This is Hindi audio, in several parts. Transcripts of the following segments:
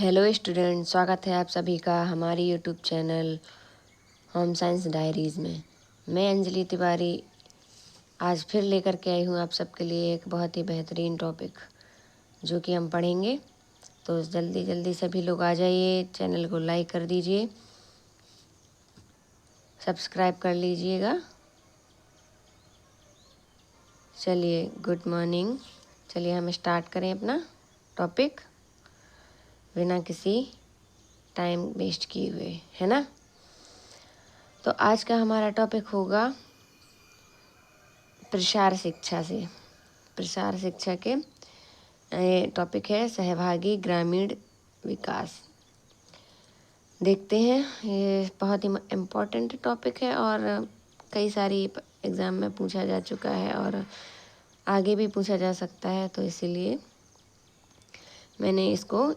हेलो स्टूडेंट, स्वागत है आप सभी का हमारी YouTube channel home science diaries में। मैं अंजलि तिवारी आज फिर लेकर के आई हूँ आप सबके लिए एक बहुत ही बेहतरीन टॉपिक जो कि हम पढ़ेंगे। तो जल्दी जल्दी सभी लोग आ जाइए, चैनल को लाइक कर दीजिए, सब्सक्राइब कर लीजिएगा। चलिए, गुड मॉर्निंग। चलिए हम स्टार्ट करें अपना टॉपिक बिना किसी टाइम वेस्ट किए हुए, है ना। तो आज का हमारा टॉपिक होगा प्रसार शिक्षा से। प्रसार शिक्षा के टॉपिक है सहभागी ग्रामीण विकास। देखते हैं, ये बहुत ही इम्पोर्टेंट टॉपिक है और कई सारी एग्ज़ाम में पूछा जा चुका है और आगे भी पूछा जा सकता है, तो इसीलिए मैंने इसको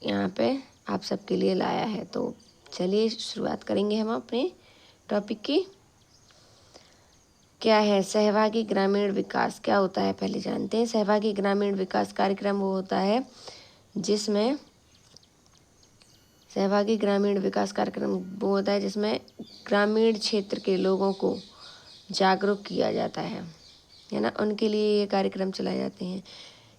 यहाँ पे आप सबके लिए लाया है। तो चलिए शुरुआत करेंगे हम अपने टॉपिक की। क्या है सहभागी ग्रामीण विकास, क्या होता है पहले जानते हैं। सहभागी ग्रामीण विकास कार्यक्रम वो होता है जिसमें सहभागी ग्रामीण विकास कार्यक्रम वो होता है जिसमें ग्रामीण क्षेत्र के लोगों को जागरूक किया जाता है ना। उनके लिए ये कार्यक्रम चलाए जाते हैं।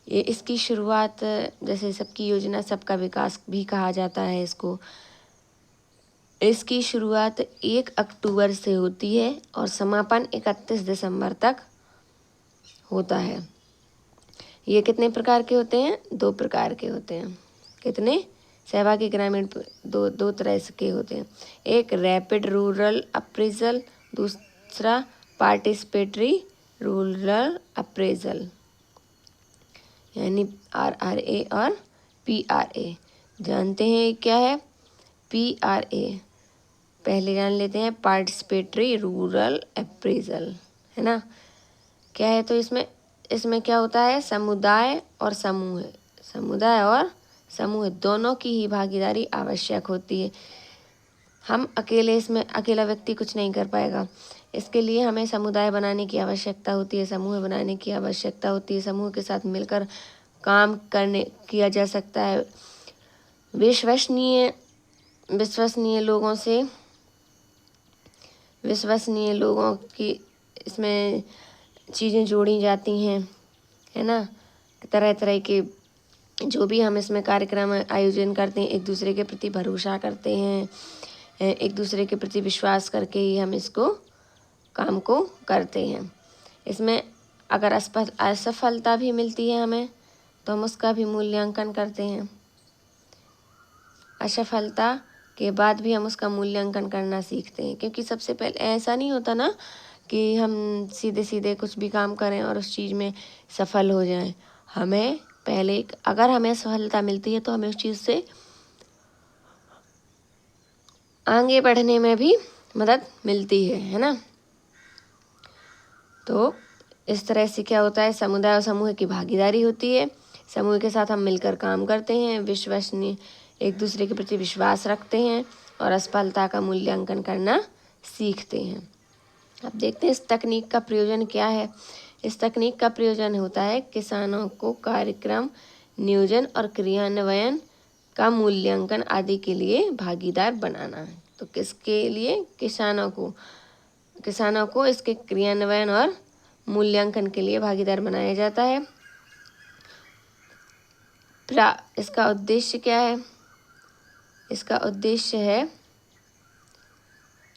ये इसकी शुरुआत, जैसे सबकी योजना सबका विकास भी कहा जाता है इसको, इसकी शुरुआत 1 अक्टूबर से होती है और समापन 31 दिसंबर तक होता है। ये कितने प्रकार के होते हैं? 2 प्रकार के होते हैं। कितने? सहभागी ग्रामीण दो तरह के होते हैं। एक रैपिड रूरल अप्रेजल, दूसरा पार्टिसिपेटरी रूरल अप्रेजल, यानी RRA और PRA। जानते हैं क्या है PRA? पहले जान लेते हैं पार्टिसिपेटरी रूरल अप्रेजल, है ना। क्या है? तो इसमें क्या होता है, समुदाय और समूह दोनों की ही भागीदारी आवश्यक होती है। हम इसमें अकेला व्यक्ति कुछ नहीं कर पाएगा। इसके लिए हमें समुदाय बनाने की आवश्यकता होती है, समूह बनाने की आवश्यकता होती है। समूह के साथ मिलकर काम किया जा सकता है। विश्वसनीय लोगों की इसमें चीज़ें जोड़ी जाती हैं, है ना। तरह तरह के जो भी हम इसमें कार्यक्रम आयोजन करते हैं, एक दूसरे के प्रति भरोसा करते हैं, एक दूसरे के प्रति विश्वास करके ही हम इसको काम को करते हैं। इसमें अगर असफलता भी मिलती है हमें, तो हम उसका भी मूल्यांकन करते हैं। असफलता के बाद भी हम उसका मूल्यांकन करना सीखते हैं, क्योंकि सबसे पहले ऐसा नहीं होता ना कि हम सीधे सीधे कुछ भी काम करें और उस चीज़ में सफल हो जाएं। हमें पहले, अगर हमें सफलता मिलती है तो हमें उस चीज़ से आगे बढ़ने में भी मदद मिलती है ना। तो इस तरह से क्या होता है, समुदाय और समूह की भागीदारी होती है। समूह के साथ हम मिलकर काम करते हैं, विश्वसनीय एक दूसरे के प्रति विश्वास रखते हैं और असफलता का मूल्यांकन करना सीखते हैं। अब देखते हैं इस तकनीक का प्रयोजन क्या है। इस तकनीक का प्रयोजन होता है किसानों को कार्यक्रम नियोजन और क्रियान्वयन का मूल्यांकन आदि के लिए भागीदार बनाना है। तो किसके लिए? किसानों को इसके क्रियान्वयन और मूल्यांकन के लिए भागीदार बनाया जाता है। इसका उद्देश्य क्या है? इसका उद्देश्य है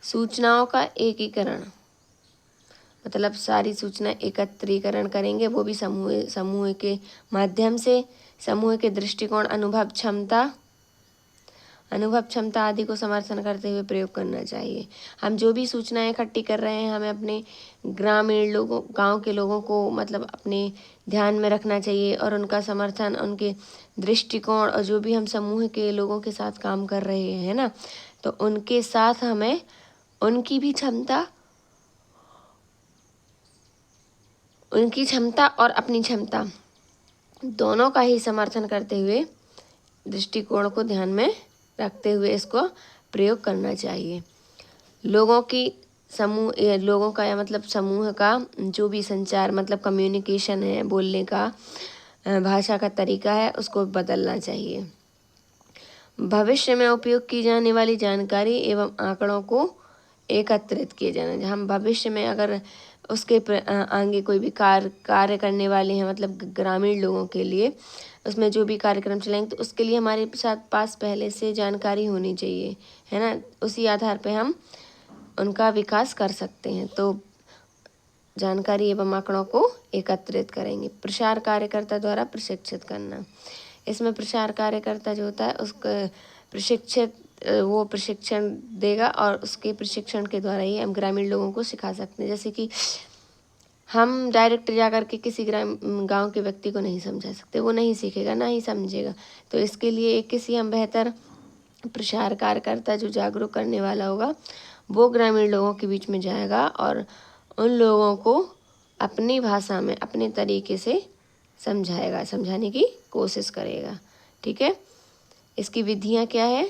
सूचनाओं का एकीकरण, मतलब सारी सूचना एकत्रीकरण करेंगे, वो भी समूह के माध्यम से। समूह के दृष्टिकोण, अनुभव क्षमता आदि को समर्थन करते हुए प्रयोग करना चाहिए। हम जो भी सूचनाएं इकट्ठी कर रहे हैं, हमें अपने ग्रामीण लोगों, गांव के लोगों को मतलब अपने ध्यान में रखना चाहिए और उनका समर्थन, उनके दृष्टिकोण, और जो भी हम समूह के लोगों के साथ काम कर रहे हैं ना, तो उनके साथ हमें उनकी क्षमता और अपनी क्षमता दोनों का ही समर्थन करते हुए, दृष्टिकोण को ध्यान में रखते हुए इसको प्रयोग करना चाहिए। लोगों का या मतलब समूह का जो भी संचार, मतलब कम्युनिकेशन है, बोलने का, भाषा का तरीका है उसको बदलना चाहिए। भविष्य में उपयोग की जाने वाली जानकारी एवं आंकड़ों को एकत्रित किए जाना। हम भविष्य में अगर उसके आगे कोई भी कार्य करने वाले हैं, मतलब ग्रामीण लोगों के लिए उसमें जो भी कार्यक्रम चलाएंगे तो उसके लिए हमारे साथ पास पहले से जानकारी होनी चाहिए, है ना। उसी आधार पे हम उनका विकास कर सकते हैं। तो जानकारी एवं आंकड़ों को एकत्रित करेंगे। प्रसार कार्यकर्ता द्वारा प्रशिक्षित करना। इसमें प्रसार कार्यकर्ता जो होता है उसको वो प्रशिक्षण देगा और उसके प्रशिक्षण के द्वारा ही हम ग्रामीण लोगों को सिखा सकते हैं। जैसे कि हम डायरेक्ट जा कर के किसी गांव के व्यक्ति को नहीं समझा सकते, वो नहीं सीखेगा ना ही समझेगा। तो इसके लिए किसी हम बेहतर प्रसार कार्यकर्ता जो जागरूक करने वाला होगा वो ग्रामीण लोगों के बीच में जाएगा और उन लोगों को अपनी भाषा में अपने तरीके से समझाएगा, समझाने की कोशिश करेगा। ठीक है। इसकी विधियां क्या है?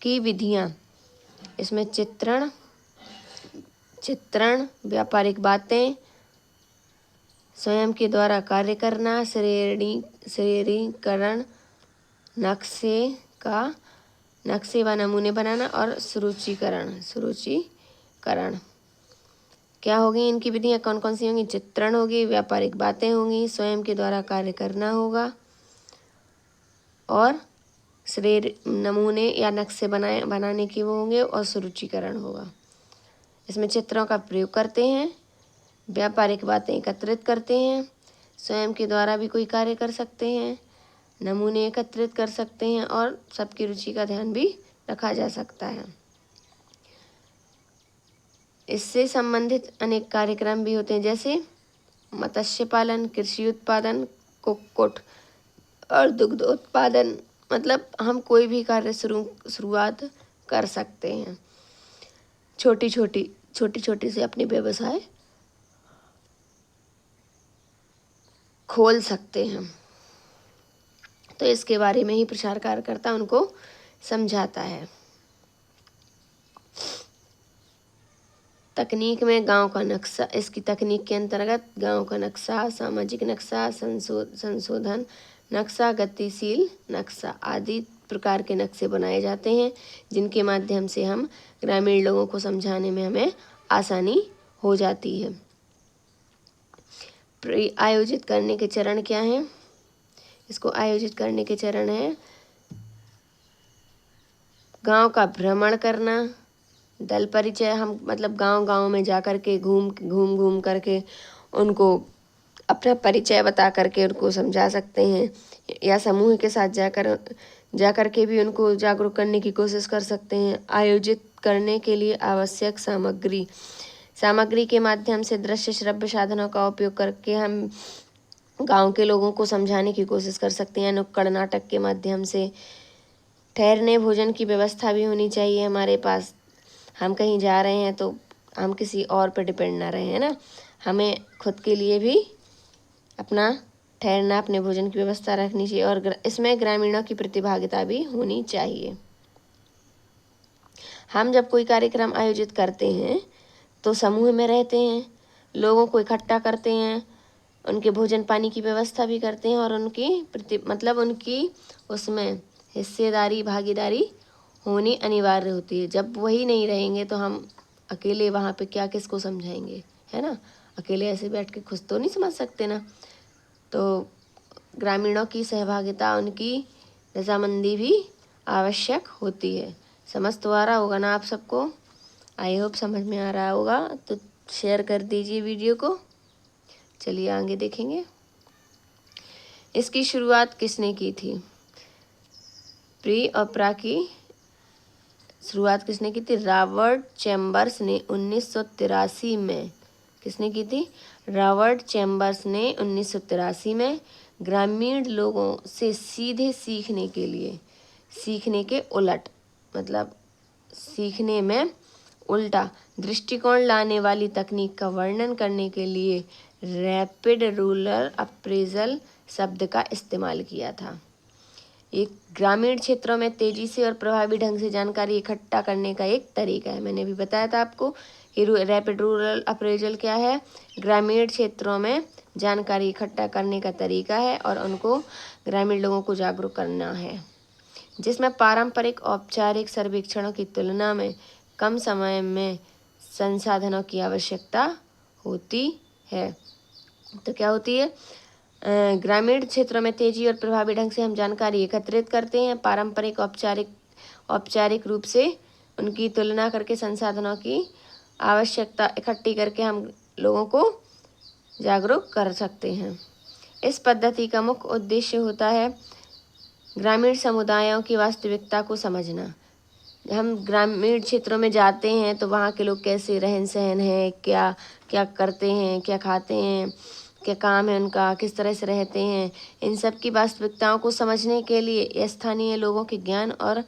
की विधियां इसमें चित्रण, व्यापारिक बातें, स्वयं के द्वारा कार्य करना, श्रेणीकरण, नक्शे व नमूने बनाना और सुरुचिकरण। क्या होगी इनकी विधियां? कौन कौन सी होंगी? चित्रण होगी, व्यापारिक बातें होंगी, स्वयं के द्वारा कार्य करना होगा और नमूने या नक्शे बनाने के वो होंगे और सुरुचिकरण होगा। इसमें चित्रों का प्रयोग करते हैं, व्यापारिक बातें एकत्रित करते हैं, स्वयं के द्वारा भी कोई कार्य कर सकते हैं, नमूने एकत्रित कर सकते हैं और सबकी रुचि का ध्यान भी रखा जा सकता है। इससे संबंधित अनेक कार्यक्रम भी होते हैं, जैसे मत्स्य पालन, कृषि उत्पादन, कुक्कुट और दुग्ध उत्पादन। मतलब हम कोई भी कार्य शुरुआत कर सकते हैं, छोटी छोटी से अपने व्यवसाय खोल सकते हैं। तो इसके बारे में ही प्रचार कार्यकर्ता उनको समझाता है। तकनीक में गांव का नक्शा। इसकी तकनीक के अंतर्गत गांव का नक्शा, सामाजिक नक्शा, संशोधन नक्शा, गतिशील नक्शा आदि प्रकार के नक्शे बनाए जाते हैं, जिनके माध्यम से हम ग्रामीण लोगों को समझाने में हमें आसानी हो जाती है। आयोजित करने के चरण क्या हैं? इसको आयोजित करने के चरण है गांव का भ्रमण करना, दल परिचय। हम मतलब गांव में जा कर के घूम करके उनको अपना परिचय बता करके उनको समझा सकते हैं, या समूह के साथ जाकर के भी उनको जागरूक करने की कोशिश कर सकते हैं। आयोजित करने के लिए आवश्यक सामग्री के माध्यम से दृश्य श्रव्य साधनों का उपयोग करके हम गांव के लोगों को समझाने की कोशिश कर सकते हैं। नुक्कड़ नाटक के माध्यम से ठहरने भोजन की व्यवस्था भी होनी चाहिए हमारे पास। हम कहीं जा रहे हैं तो हम किसी और पर डिपेंड ना रहे, है ना। हमें खुद के लिए भी अपना ठहरना, अपने भोजन की व्यवस्था रखनी चाहिए और इसमें ग्रामीणों की प्रतिभागिता भी होनी चाहिए। हम जब कोई कार्यक्रम आयोजित करते हैं तो समूह में रहते हैं, लोगों को इकट्ठा करते हैं, उनके भोजन पानी की व्यवस्था भी करते हैं और उनकी उसमें हिस्सेदारी, भागीदारी होनी अनिवार्य होती है। जब वही नहीं रहेंगे तो हम अकेले वहाँ पे किसको समझाएंगे, है ना। अकेले ऐसे बैठ के खुद तो नहीं समझ सकते ना। तो ग्रामीणों की सहभागिता, उनकी रजामंदी भी आवश्यक होती है। समझ तो आ रहा होगा ना आप सबको? आई होप समझ में आ रहा होगा। तो शेयर कर दीजिए वीडियो को। चलिए आगे देखेंगे। इसकी शुरुआत किसने की थी? प्री और प्रा की शुरुआत किसने की थी? रॉबर्ट चैम्बर्स ने 1983 में। किसने की थी? रॉबर्ट चैम्बर्स ने 1983 में ग्रामीण लोगों से सीधे सीखने के उलट, मतलब सीखने में उल्टा दृष्टिकोण लाने वाली तकनीक का वर्णन करने के लिए रैपिड रूरल अप्रेजल शब्द का इस्तेमाल किया था। एक ग्रामीण क्षेत्रों में तेजी से और प्रभावी ढंग से जानकारी इकट्ठा करने का एक तरीका है। मैंने भी बताया था आपको कि रैपिड रूरल अप्रेजल क्या है। ग्रामीण क्षेत्रों में जानकारी इकट्ठा करने का तरीका है और उनको ग्रामीण लोगों को जागरूक करना है, जिसमें पारंपरिक औपचारिक सर्वेक्षणों की तुलना में कम समय में संसाधनों की आवश्यकता होती है। तो क्या होती है, ग्रामीण क्षेत्रों में तेजी और प्रभावी ढंग से हम जानकारी एकत्रित करते हैं, पारंपरिक औपचारिक रूप से उनकी तुलना करके संसाधनों की आवश्यकता इकट्ठी करके हम लोगों को जागरूक कर सकते हैं। इस पद्धति का मुख्य उद्देश्य होता है ग्रामीण समुदायों की वास्तविकता को समझना। हम ग्रामीण क्षेत्रों में जाते हैं तो वहाँ के लोग कैसे रहन सहन है, क्या क्या करते हैं, क्या खाते हैं, क्या काम है उनका, किस तरह से रहते हैं, इन सब की वास्तविकताओं को समझने के लिए स्थानीय लोगों के ज्ञान और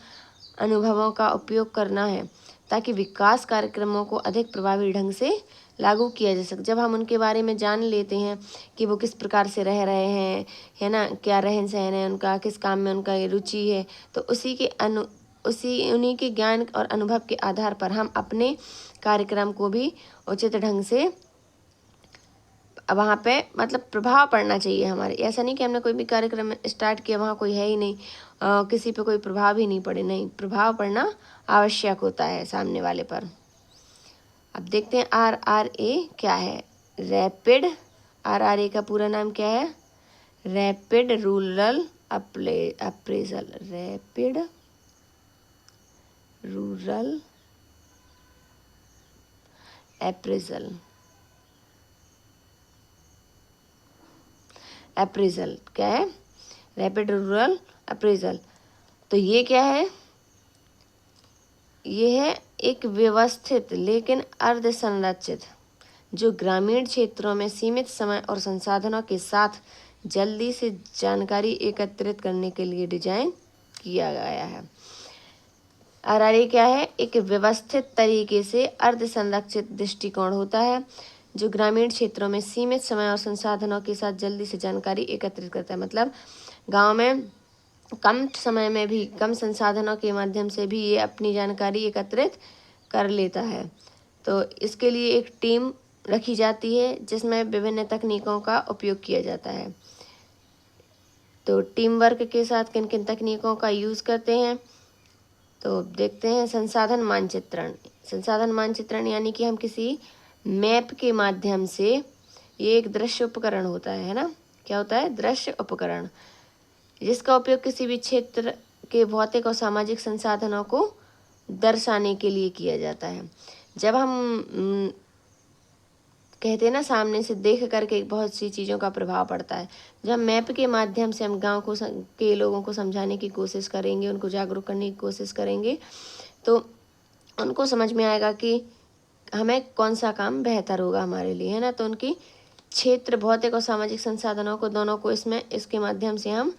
अनुभवों का उपयोग करना है, ताकि विकास कार्यक्रमों को अधिक प्रभावी ढंग से लागू किया जा सके। जब हम उनके बारे में जान लेते हैं कि वो किस प्रकार से रह रहे हैं, है ना, क्या रहन सहन है उनका, किस काम में उनका रुचि है, तो उन्हीं के ज्ञान और अनुभव के आधार पर हम अपने कार्यक्रम को भी उचित ढंग से वहाँ पे मतलब प्रभाव पड़ना चाहिए हमारे। ऐसा नहीं कि हमने कोई भी कार्यक्रम स्टार्ट किया वहाँ कोई है ही नहीं, किसी पे कोई प्रभाव ही नहीं पड़े, नहीं, प्रभाव पड़ना आवश्यक होता है सामने वाले पर। अब देखते हैं RRA क्या है। रैपिड, RRA का पूरा नाम क्या है, rapid rural appraisal, rapid rural appraisal क्या है, रैपिड रूरल अप्रेजल। तो ये क्या है, ये है एक व्यवस्थित लेकिन अर्ध संरचित, जो ग्रामीण क्षेत्रों में सीमित समय और संसाधनों के साथ जल्दी से जानकारी एकत्रित करने के लिए डिजाइन किया गया है। RRA क्या है, एक व्यवस्थित तरीके से अर्ध संरक्षित दृष्टिकोण होता है जो ग्रामीण क्षेत्रों में सीमित समय और संसाधनों के साथ जल्दी से जानकारी एकत्रित करता है। मतलब गांव में कम समय में भी कम संसाधनों के माध्यम से भी ये अपनी जानकारी एकत्रित कर लेता है। तो इसके लिए एक टीम रखी जाती है जिसमें विभिन्न तकनीकों का उपयोग किया जाता है। तो टीम वर्क के साथ किन किन तकनीकों का यूज़ करते हैं, तो देखते हैं। संसाधन मानचित्रण, संसाधन मानचित्रण यानी कि हम किसी मैप के माध्यम से, ये एक दृश्य उपकरण होता है ना, क्या होता है, दृश्य उपकरण, जिसका उपयोग किसी भी क्षेत्र के भौतिक और सामाजिक संसाधनों को दर्शाने के लिए किया जाता है। जब हम कहते हैं ना, सामने से देख करके बहुत सी चीज़ों का प्रभाव पड़ता है। जब मैप के माध्यम से हम गांव के लोगों को समझाने की कोशिश करेंगे, उनको जागरूक करने की कोशिश करेंगे, तो उनको समझ में आएगा कि हमें कौन सा काम बेहतर होगा हमारे लिए, है ना। तो उनकी क्षेत्र भौतिक और सामाजिक संसाधनों को दोनों को इसके माध्यम से हम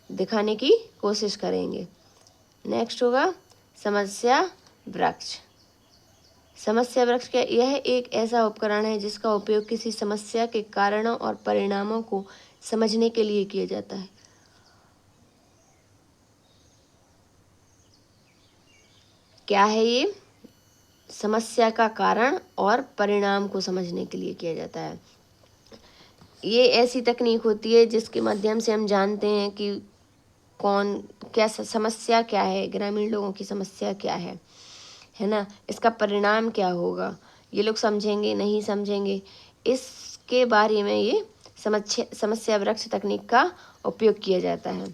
दिखाने की कोशिश करेंगे। नेक्स्ट होगा समस्या वृक्ष। समस्या वृक्ष क्या, यह एक ऐसा उपकरण है जिसका उपयोग किसी समस्या के कारणों और परिणामों को समझने के लिए किया जाता है। क्या है ये, समस्या का कारण और परिणाम को समझने के लिए किया जाता है। ये ऐसी तकनीक होती है जिसके माध्यम से हम जानते हैं कि कौन क्या समस्या क्या है, ग्रामीण लोगों की समस्या क्या है ना, इसका परिणाम क्या होगा, ये लोग समझेंगे नहीं समझेंगे, इसके बारे में ये समस्या वृक्ष तकनीक का उपयोग किया जाता है।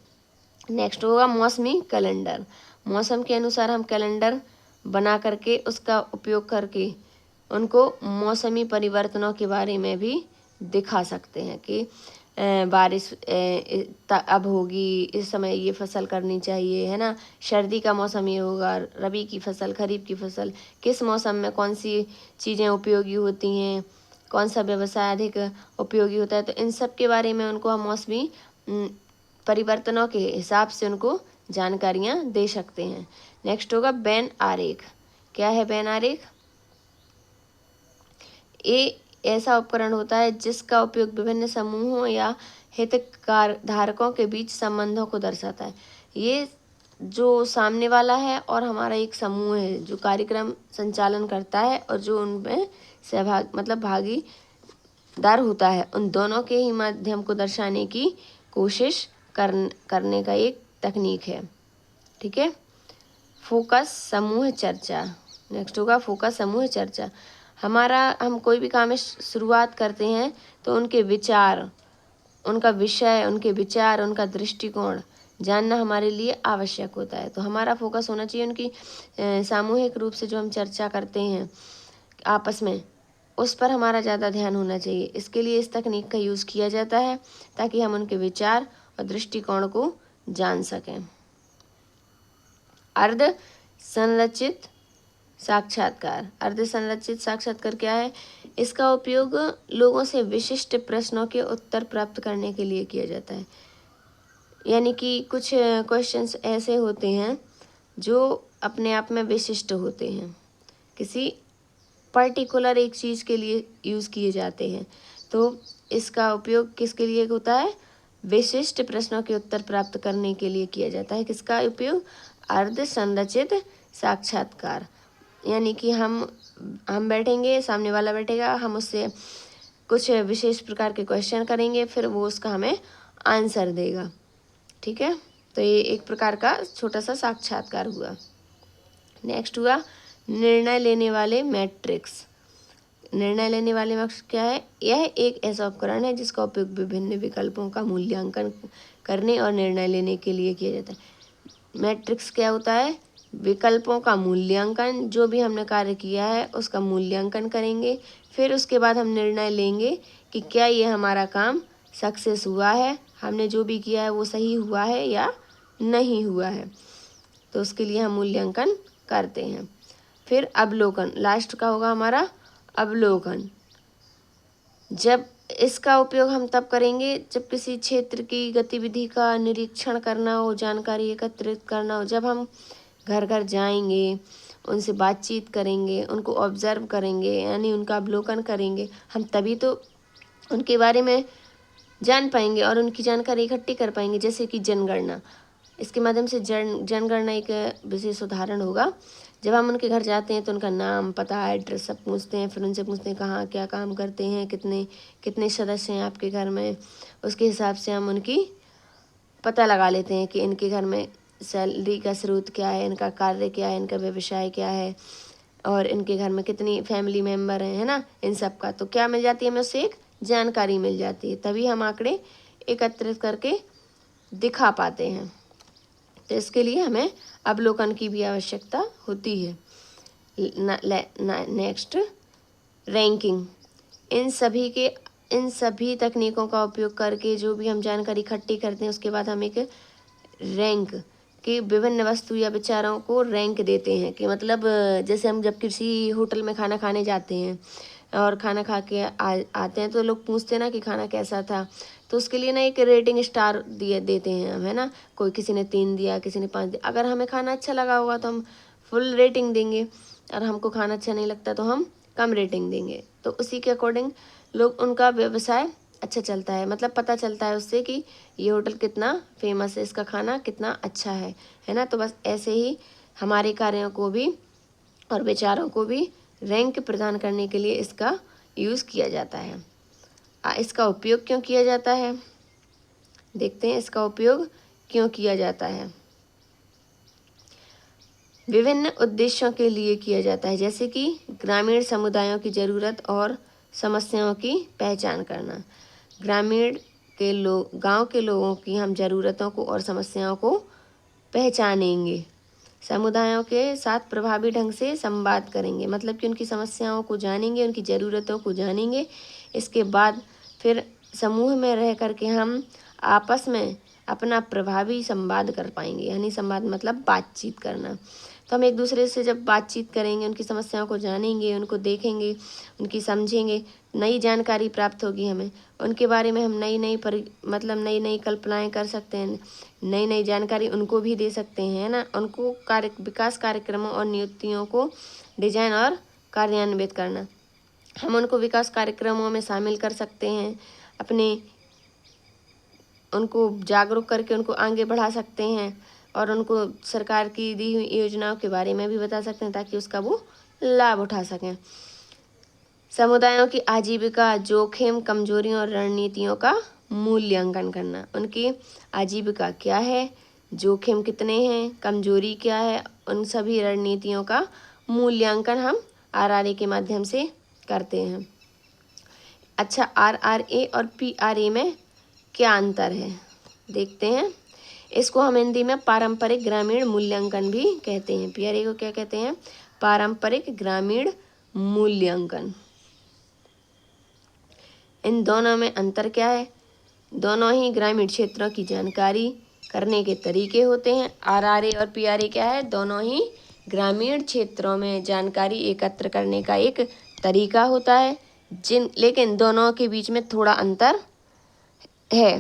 नेक्स्ट होगा मौसमी कैलेंडर। मौसम के अनुसार हम कैलेंडर बना करके उसका उपयोग करके उनको मौसमी परिवर्तनों के बारे में भी दिखा सकते हैं कि बारिश अब होगी, इस समय ये फसल करनी चाहिए, है ना, सर्दी का मौसम ये होगा, रबी की फसल, खरीफ की फसल, किस मौसम में कौन सी चीज़ें उपयोगी होती हैं, कौन सा व्यवसाय अधिक उपयोगी होता है। तो इन सब के बारे में उनको हम मौसमी परिवर्तनों के हिसाब से उनको जानकारियाँ दे सकते हैं। नेक्स्ट होगा बेन आरेख। क्या है बेन आरेख, ये ऐसा उपकरण होता है जिसका उपयोग विभिन्न समूहों या हितधारकों के बीच संबंधों को दर्शाता है। ये जो सामने वाला है और हमारा एक समूह है जो कार्यक्रम संचालन करता है और जो उनमें सहभाग मतलब भागी दार होता है, उन दोनों के ही माध्यम को दर्शाने की कोशिश करने का एक तकनीक है। ठीक है। फोकस समूह चर्चा। नेक्स्ट होगा फोकस समूह चर्चा। हम कोई भी काम में शुरुआत करते हैं तो उनके विचार, उनका विषय, उनके विचार, उनका दृष्टिकोण जानना हमारे लिए आवश्यक होता है। तो हमारा फोकस होना चाहिए उनकी सामूहिक रूप से जो हम चर्चा करते हैं आपस में, उस पर हमारा ज़्यादा ध्यान होना चाहिए। इसके लिए इस तकनीक का यूज़ किया जाता है ताकि हम उनके विचार और दृष्टिकोण को जान सकें। अर्ध संरचित साक्षात्कार। अर्ध संरचित साक्षात्कार क्या है? इसका उपयोग लोगों से विशिष्ट प्रश्नों के उत्तर प्राप्त करने के लिए किया जाता है। यानी कि कुछ क्वेश्चंस ऐसे होते हैं जो अपने आप में विशिष्ट होते हैं, किसी पर्टिकुलर एक चीज़ के लिए यूज़ किए जाते हैं। तो इसका उपयोग किसके लिए होता है? विशिष्ट प्रश्नों के उत्तर प्राप्त करने के लिए किया जाता है। किसका उपयोग? अर्ध संरचित साक्षात्कार। यानी कि हम बैठेंगे, सामने वाला बैठेगा, हम उससे कुछ विशेष प्रकार के क्वेश्चन करेंगे, फिर वो उसका हमें आंसर देगा। ठीक है। तो ये एक प्रकार का छोटा सा साक्षात्कार हुआ। नेक्स्ट हुआ निर्णय लेने वाले मैट्रिक्स। निर्णय लेने वाले मैट्रिक्स क्या है? यह एक ऐसा उपकरण है जिसका उपयोग विभिन्न विकल्पों का मूल्यांकन करने और निर्णय लेने के लिए किया जाता है। मैट्रिक्स क्या होता है? विकल्पों का मूल्यांकन, जो भी हमने कार्य किया है उसका मूल्यांकन करेंगे, फिर उसके बाद हम निर्णय लेंगे कि क्या ये हमारा काम सक्सेस हुआ है, हमने जो भी किया है वो सही हुआ है या नहीं हुआ है। तो उसके लिए हम मूल्यांकन करते हैं। फिर अवलोकन, लास्ट का होगा हमारा अवलोकन। जब इसका उपयोग हम तब करेंगे जब किसी क्षेत्र की गतिविधि का निरीक्षण करना हो, जानकारी एकत्रित करना हो, जब हम घर घर जाएंगे, उनसे बातचीत करेंगे, उनको ऑब्जर्व करेंगे, यानी उनका अवलोकन करेंगे, हम तभी तो उनके बारे में जान पाएंगे और उनकी जानकारी इकट्ठी कर पाएंगे। जैसे कि जनगणना, इसके माध्यम से जनगणना एक विशेष उदाहरण होगा। जब हम उनके घर जाते हैं तो उनका नाम, पता, एड्रेस सब पूछते हैं, फिर उनसे पूछते हैं कहाँ क्या काम करते हैं, कितने सदस्य हैं आपके घर में। उसके हिसाब से हम उनकी पता लगा लेते हैं कि इनके घर में सैलरी का स्रोत क्या है, इनका कार्य क्या है, इनका व्यवसाय क्या है, और इनके घर में कितनी फैमिली मेम्बर हैं, है ना। इन सब का तो क्या मिल जाती है हमें? उससे एक जानकारी मिल जाती है। तभी हम आंकड़े एकत्रित करके दिखा पाते हैं। तो इसके लिए हमें अवलोकन की भी आवश्यकता होती है। Next ranking. इन सभी तकनीकों का उपयोग करके जो भी हम जानकारी इकट्ठी करते हैं उसके बाद हम एक रैंक कि विभिन्न वस्तु या विचारों को रैंक देते हैं। कि मतलब जैसे हम जब किसी होटल में खाना खाने जाते हैं और खाना खा के आते हैं तो लोग पूछते हैं ना कि खाना कैसा था, तो उसके लिए ना एक रेटिंग स्टार देते हैं हम, है ना। कोई किसी ने 3 दिया, किसी ने 5 दिया। अगर हमें खाना अच्छा लगा होगा तो हम फुल रेटिंग देंगे, और हमको खाना अच्छा नहीं लगता तो हम कम रेटिंग देंगे। तो उसी के अकॉर्डिंग लोग, उनका व्यवसाय अच्छा चलता है, मतलब पता चलता है उससे कि ये होटल कितना फेमस है, इसका खाना कितना अच्छा है ना। तो बस ऐसे ही हमारे कार्यों को भी और विचारों को भी रैंक प्रदान करने के लिए इसका यूज़ किया जाता है। इसका उपयोग क्यों किया जाता है? देखते हैं इसका उपयोग क्यों किया जाता है। विभिन्न उद्देश्यों के लिए किया जाता है, जैसे कि ग्रामीण समुदायों की ज़रूरत और समस्याओं की पहचान करना। गांव के लोगों की हम ज़रूरतों को और समस्याओं को पहचानेंगे। समुदायों के साथ प्रभावी ढंग से संवाद करेंगे, मतलब कि उनकी समस्याओं को जानेंगे, उनकी ज़रूरतों को जानेंगे। इसके बाद फिर समूह में रह कर के हम आपस में अपना प्रभावी संवाद कर पाएंगे। यानी संवाद मतलब बातचीत करना। तो हम एक दूसरे से जब बातचीत करेंगे, उनकी समस्याओं को जानेंगे, उनको देखेंगे, उनकी समझेंगे, नई जानकारी प्राप्त होगी हमें उनके बारे में। हम नई नई कल्पनाएं कर सकते हैं, नई नई जानकारी उनको भी दे सकते हैं, है ना। उनको विकास कार्यक्रमों और नियुक्तियों को डिजाइन और कार्यान्वित करना, हम उनको विकास कार्यक्रमों में शामिल कर सकते हैं, उनको जागरूक करके उनको आगे बढ़ा सकते हैं, और उनको सरकार की दी हुई योजनाओं के बारे में भी बता सकते हैं ताकि उसका वो लाभ उठा सकें। समुदायों की आजीविका, जोखिम, कमजोरियों और रणनीतियों का मूल्यांकन करना। उनकी आजीविका क्या है, जोखिम कितने हैं, कमजोरी क्या है, उन सभी रणनीतियों का मूल्यांकन हम आरआरए के माध्यम से करते हैं। अच्छा, आरआरए और पीआरए में क्या अंतर है देखते हैं। इसको हम हिंदी में पारंपरिक ग्रामीण मूल्यांकन भी कहते हैं। पीआरए को क्या कहते हैं? पारंपरिक ग्रामीण मूल्यांकन। इन दोनों में अंतर क्या है? दोनों ही ग्रामीण क्षेत्रों की जानकारी करने के तरीके होते हैं। आरआरए और पीआरए क्या है? दोनों ही ग्रामीण क्षेत्रों में जानकारी एकत्र करने का एक तरीका होता है, लेकिन दोनों के बीच में थोड़ा अंतर है।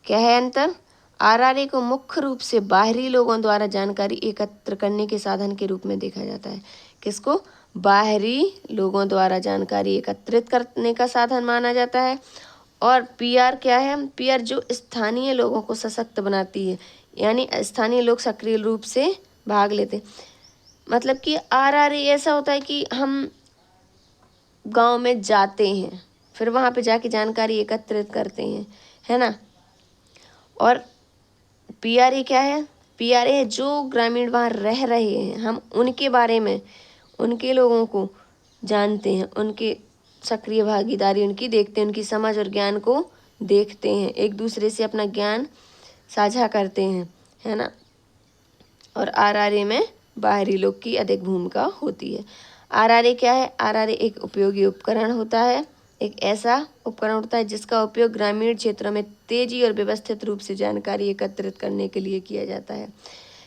क्या है अंतर? आरआरए को मुख्य रूप से बाहरी लोगों द्वारा जानकारी एकत्र करने के साधन के रूप में देखा जाता है। किसको? बाहरी लोगों द्वारा जानकारी एकत्रित करने का साधन माना जाता है। और पीआर क्या है? पीआर जो स्थानीय लोगों को सशक्त बनाती है, यानी स्थानीय लोग सक्रिय रूप से भाग लेते हैं। मतलब कि आरआरए ऐसा होता है कि हम गांव में जाते हैं, फिर वहाँ पे जाके जानकारी एकत्रित करते हैं, है ना। और पीआरए क्या है? पीआरए है जो ग्रामीण वहाँ रह रहे हैं, हम उनके बारे में, उनके लोगों को जानते हैं, उनके सक्रिय भागीदारी उनकी देखते हैं, उनकी समझ और ज्ञान को देखते हैं, एक दूसरे से अपना ज्ञान साझा करते हैं, है ना। और आरआरए में बाहरी लोग की अधिक भूमिका होती है। आरआरए क्या है? आरआरए एक उपयोगी उपकरण होता है, एक ऐसा उपकरण होता है जिसका उपयोग ग्रामीण क्षेत्रों में तेजी और व्यवस्थित रूप से जानकारी एकत्रित करने के लिए किया जाता है।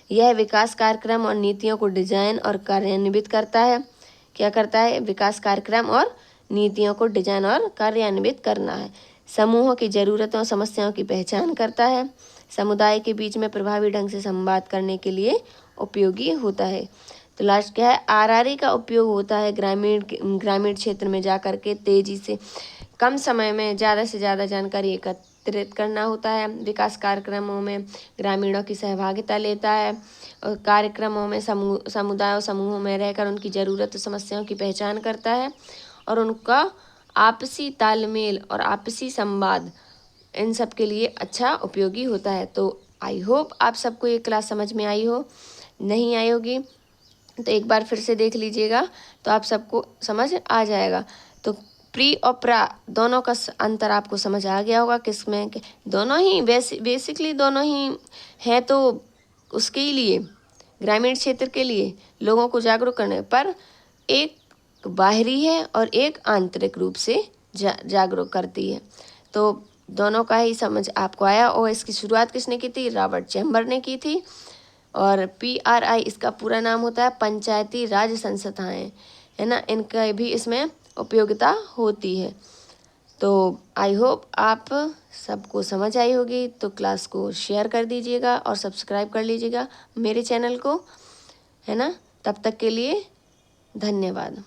यह विकास कार्यक्रम और नीतियों को डिजाइन और कार्यान्वित करता है। क्या करता है? विकास कार्यक्रम और नीतियों को डिजाइन और कार्यान्वित करना है। समूहों की जरूरतों, समस्याओं की पहचान करता है। समुदाय के बीच में प्रभावी ढंग से संवाद करने के लिए उपयोगी होता है। तो लास्ट क्या है? आरआरए का उपयोग होता है ग्रामीण क्षेत्र में जाकर के तेजी से कम समय में ज़्यादा से ज़्यादा जानकारी एकत्रित करना होता है। विकास कार्यक्रमों में ग्रामीणों की सहभागिता लेता है और कार्यक्रमों में समूहों में रहकर उनकी ज़रूरत समस्याओं की पहचान करता है और उनका आपसी तालमेल और आपसी संवाद इन सब के लिए अच्छा उपयोगी होता है। तो आई होप आप सबको ये क्लास समझ में आई हो। नहीं आई होगी तो एक बार फिर से देख लीजिएगा, तो आप सबको समझ आ जाएगा। तो प्री और प्रा दोनों का अंतर आपको समझ आ गया होगा। किसमें? दोनों ही बेसिकली दोनों ही हैं, तो उसके लिए ग्रामीण क्षेत्र के लिए लोगों को जागरूक करने पर एक बाहरी है और एक आंतरिक रूप से जागरूक करती है। तो दोनों का ही समझ आपको आया। और इसकी शुरुआत किसने की थी? रॉबर्ट चैम्बर ने की थी। और पीआरआई इसका पूरा नाम होता है पंचायती राज संस्थाएं, है ना। इनका भी इसमें उपयोगिता होती है। तो आई होप आप सबको समझ आई होगी। तो क्लास को शेयर कर दीजिएगा और सब्सक्राइब कर लीजिएगा मेरे चैनल को, है ना। तब तक के लिए धन्यवाद।